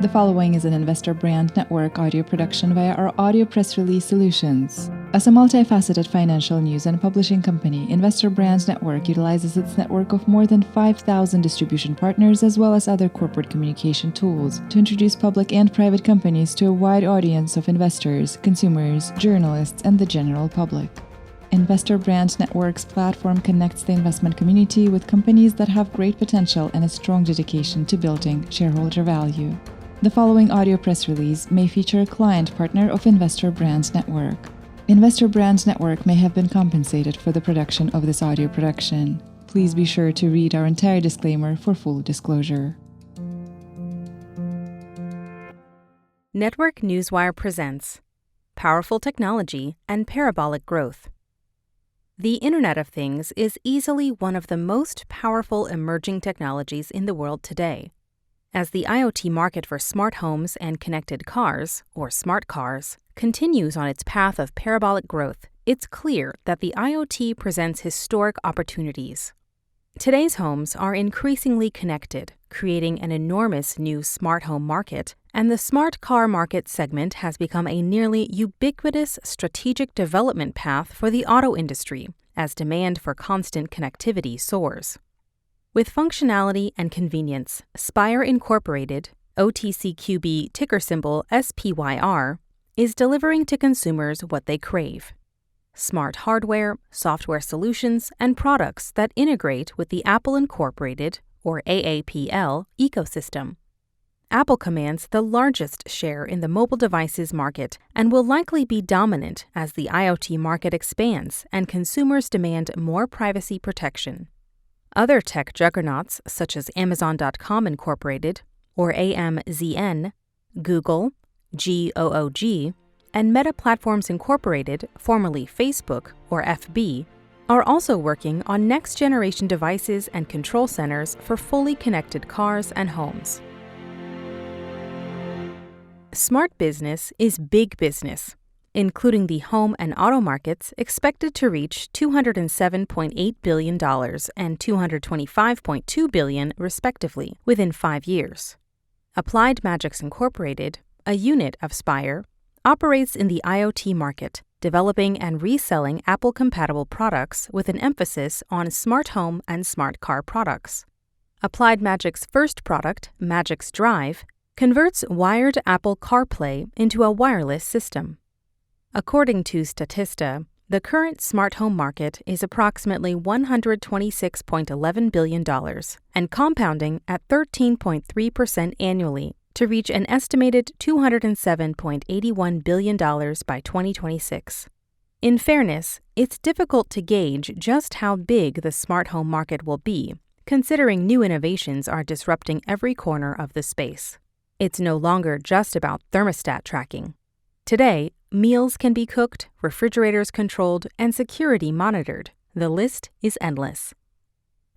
The following is an Investor Brand Network audio production via our audio press release solutions. As a multifaceted financial news and publishing company, Investor Brand Network utilizes its network of more than 5,000 distribution partners as well as other corporate communication tools to introduce public and private companies to a wide audience of investors, consumers, journalists, and the general public. Investor Brand Network's platform connects the investment community with companies that have great potential and a strong dedication to building shareholder value. The following audio press release may feature a client partner of Investor Brand Network. Investor Brand Network may have been compensated for the production of this audio production. Please be sure to read our entire disclaimer for full disclosure. Network Newswire presents Powerful Technology and Parabolic Growth. The Internet of Things is easily one of the most powerful emerging technologies in the world today. As the IoT market for smart homes and connected cars, or smart cars, continues on its path of parabolic growth, it's clear that the IoT presents historic opportunities. Today's homes are increasingly connected, creating an enormous new smart home market, and the smart car market segment has become a nearly ubiquitous strategic development path for the auto industry as demand for constant connectivity soars. With functionality and convenience, SPYR Incorporated, OTCQB ticker symbol SPYR, is delivering to consumers what they crave: smart hardware, software solutions, and products that integrate with the Apple Incorporated, or AAPL, ecosystem. Apple commands the largest share in the mobile devices market and will likely be dominant as the IoT market expands and consumers demand more privacy protection. Other tech juggernauts such as Amazon.com Incorporated, or AMZN, Google, GOOG, and Meta Platforms Incorporated, formerly Facebook, or FB, are also working on next-generation devices and control centers for fully connected cars and homes. Smart business is big business, including the home and auto markets expected to reach $207.8 billion and $225.2 billion, respectively, within 5 years. Applied Magics Incorporated, a unit of SPYR, operates in the IoT market, developing and reselling Apple-compatible products with an emphasis on smart home and smart car products. Applied Magic's first product, Magic's Drive, converts wired Apple CarPlay into a wireless system. According to Statista, the current smart home market is approximately $126.11 billion and compounding at 13.3% annually to reach an estimated $207.81 billion by 2026. In fairness, it's difficult to gauge just how big the smart home market will be, considering new innovations are disrupting every corner of the space. It's no longer just about thermostat tracking. Today, meals can be cooked, refrigerators controlled, and security monitored. The list is endless.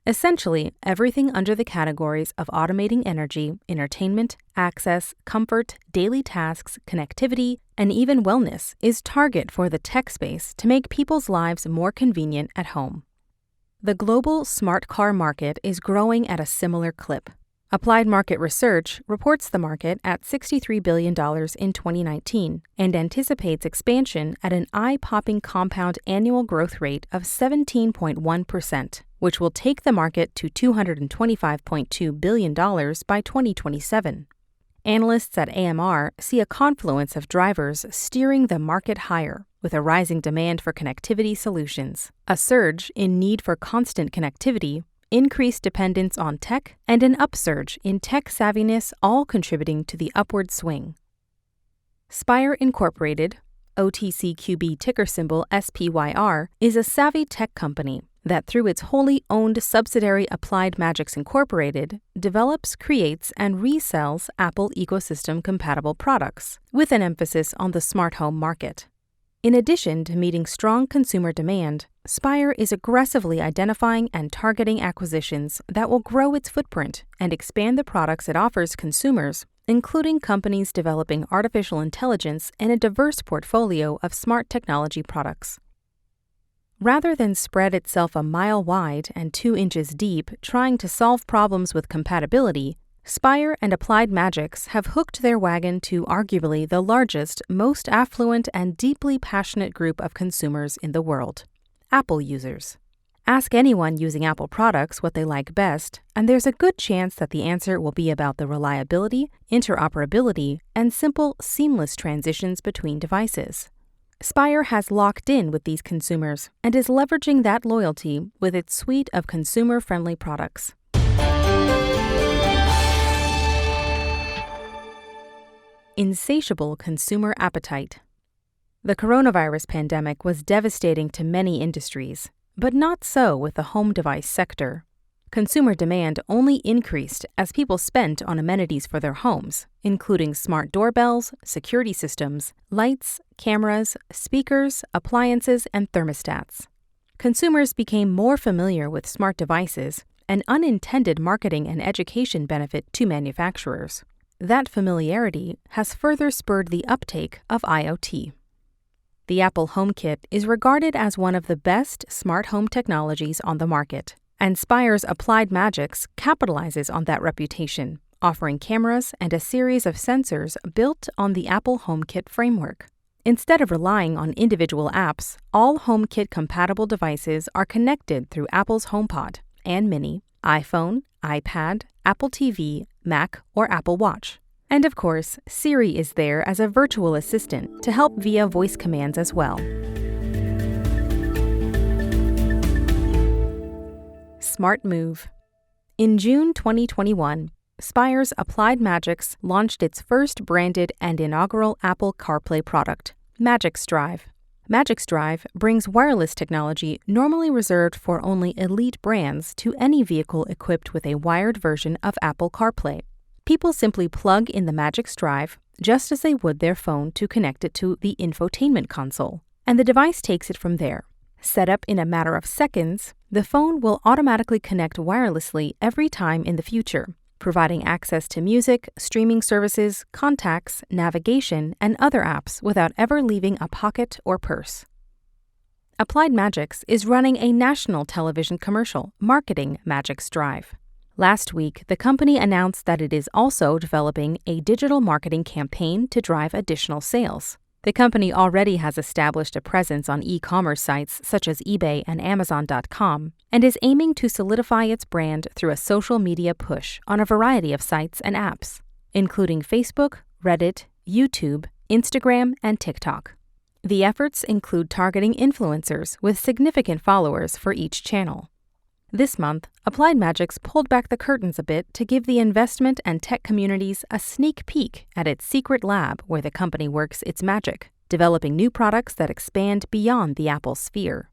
Essentially, everything under the categories of automating energy, entertainment, access, comfort, daily tasks, connectivity, and even wellness is target for the tech space to make people's lives more convenient at home. The global smart car market is growing at a similar clip. Applied Market Research reports the market at $63 billion in 2019 and anticipates expansion at an eye-popping compound annual growth rate of 17.1%, which will take the market to $225.2 billion by 2027. Analysts at AMR see a confluence of drivers steering the market higher, with a rising demand for connectivity solutions, a surge in need for constant connectivity, increased dependence on tech, and an upsurge in tech savviness, all contributing to the upward swing. SPYR Incorporated, OTCQB ticker symbol SPYR, is a savvy tech company that, through its wholly owned subsidiary Applied Magics Incorporated, develops, creates, and resells Apple ecosystem-compatible products, with an emphasis on the smart home market. In addition to meeting strong consumer demand, SPYR is aggressively identifying and targeting acquisitions that will grow its footprint and expand the products it offers consumers, including companies developing artificial intelligence and a diverse portfolio of smart technology products. Rather than spread itself a mile wide and 2 inches deep trying to solve problems with compatibility, SPYR and Applied Magics have hooked their wagon to arguably the largest, most affluent, and deeply passionate group of consumers in the world: Apple users. Ask anyone using Apple products what they like best, and there's a good chance that the answer will be about the reliability, interoperability, and simple, seamless transitions between devices. SPYR has locked in with these consumers and is leveraging that loyalty with its suite of consumer-friendly products. Insatiable consumer appetite. The coronavirus pandemic was devastating to many industries, but not so with the home device sector. Consumer demand only increased as people spent on amenities for their homes, including smart doorbells, security systems, lights, cameras, speakers, appliances, and thermostats. Consumers became more familiar with smart devices, an unintended marketing and education benefit to manufacturers. That familiarity has further spurred the uptake of IoT. The Apple HomeKit is regarded as one of the best smart home technologies on the market, and SPYR's Applied Magics capitalizes on that reputation, offering cameras and a series of sensors built on the Apple HomeKit framework. Instead of relying on individual apps, all HomeKit-compatible devices are connected through Apple's HomePod and Mini, iPhone, iPad, Apple TV, Mac, or Apple Watch. And of course, Siri is there as a virtual assistant to help via voice commands as well. Smart Move. In June 2021, SPYR's Applied Magics launched its first branded and inaugural Apple CarPlay product, Magics Drive. Magics Drive brings wireless technology normally reserved for only elite brands to any vehicle equipped with a wired version of Apple CarPlay. People simply plug in the Magics Drive just as they would their phone to connect it to the infotainment console, and the device takes it from there. Set up in a matter of seconds, the phone will automatically connect wirelessly every time in the future, providing access to music, streaming services, contacts, navigation, and other apps without ever leaving a pocket or purse. Applied Magics is running a national television commercial marketing Magics Drive. Last week, the company announced that it is also developing a digital marketing campaign to drive additional sales. The company already has established a presence on e-commerce sites such as eBay and Amazon.com and is aiming to solidify its brand through a social media push on a variety of sites and apps, including Facebook, Reddit, YouTube, Instagram, and TikTok. The efforts include targeting influencers with significant followers for each channel. This month, Applied Magics pulled back the curtains a bit to give the investment and tech communities a sneak peek at its secret lab where the company works its magic, developing new products that expand beyond the Apple sphere.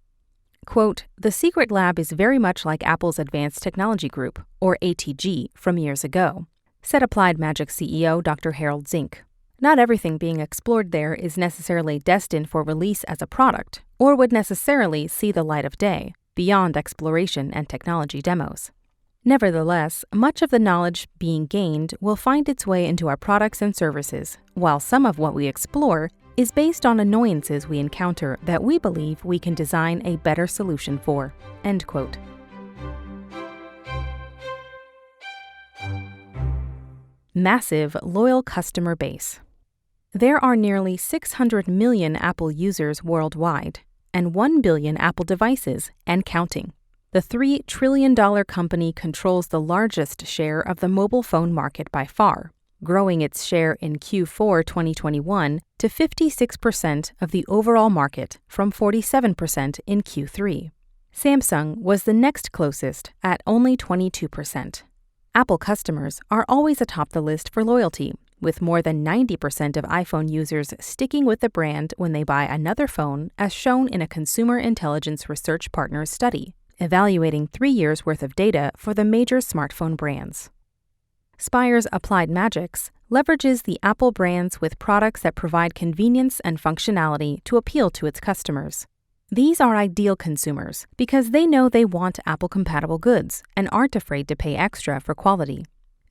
Quote, "The secret lab is very much like Apple's Advanced Technology Group, or ATG, from years ago," said Applied Magics CEO Dr. Harold Zink. Not everything being explored there is necessarily destined for release as a product, or would necessarily see the light of day, beyond exploration and technology demos. Nevertheless, much of the knowledge being gained will find its way into our products and services, while some of what we explore is based on annoyances we encounter that we believe we can design a better solution for." End quote. Massive, loyal customer base. There are nearly 600 million Apple users worldwide, and 1 billion Apple devices, and counting. The $3 trillion company controls the largest share of the mobile phone market by far, growing its share in Q4 2021 to 56% of the overall market from 47% in Q3. Samsung was the next closest at only 22%. Apple customers are always atop the list for loyalty, with more than 90% of iPhone users sticking with the brand when they buy another phone, as shown in a Consumer Intelligence Research Partners study, evaluating 3 years' worth of data for the major smartphone brands. SPYR's Applied Magics leverages the Apple brands with products that provide convenience and functionality to appeal to its customers. These are ideal consumers because they know they want Apple-compatible goods and aren't afraid to pay extra for quality.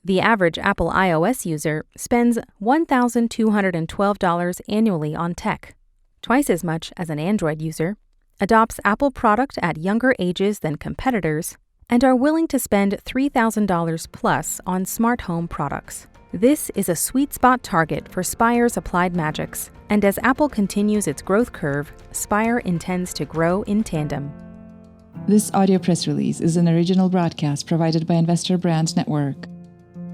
The average Apple iOS user spends $1,212 annually on tech, twice as much as an Android user, adopts Apple product at younger ages than competitors, and are willing to spend $3,000 plus on smart home products. This is a sweet spot target for SPYR's applied magics, and as Apple continues its growth curve, SPYR intends to grow in tandem. This audio press release is an original broadcast provided by Investor Brand Network,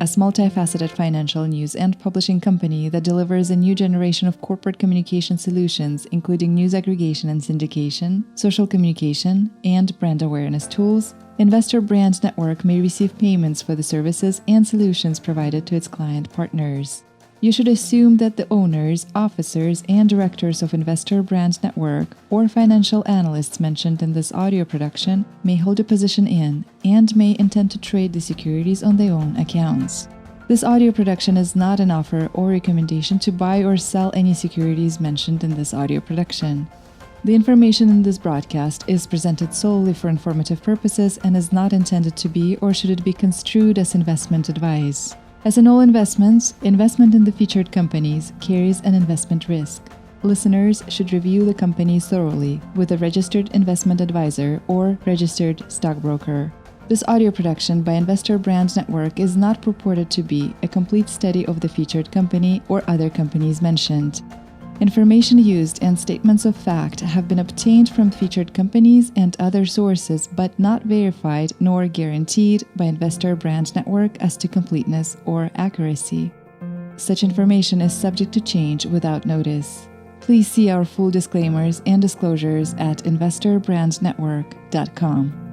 a multifaceted financial news and publishing company that delivers a new generation of corporate communication solutions, including news aggregation and syndication, social communication, and brand awareness tools. Investor Brand Network may receive payments for the services and solutions provided to its client partners. You should assume that the owners, officers, and directors of Investor Brand Network or financial analysts mentioned in this audio production may hold a position in and may intend to trade the securities on their own accounts. This audio production is not an offer or recommendation to buy or sell any securities mentioned in this audio production. The information in this broadcast is presented solely for informative purposes and is not intended to be or should it be construed as investment advice. As in all investments, investment in the featured companies carries an investment risk. Listeners should review the companies thoroughly with a registered investment advisor or registered stockbroker. This audio production by Investor Brand Network is not purported to be a complete study of the featured company or other companies mentioned. Information used and statements of fact have been obtained from featured companies and other sources but not verified nor guaranteed by Investor Brand Network as to completeness or accuracy. Such information is subject to change without notice. Please see our full disclaimers and disclosures at investorbrandnetwork.com.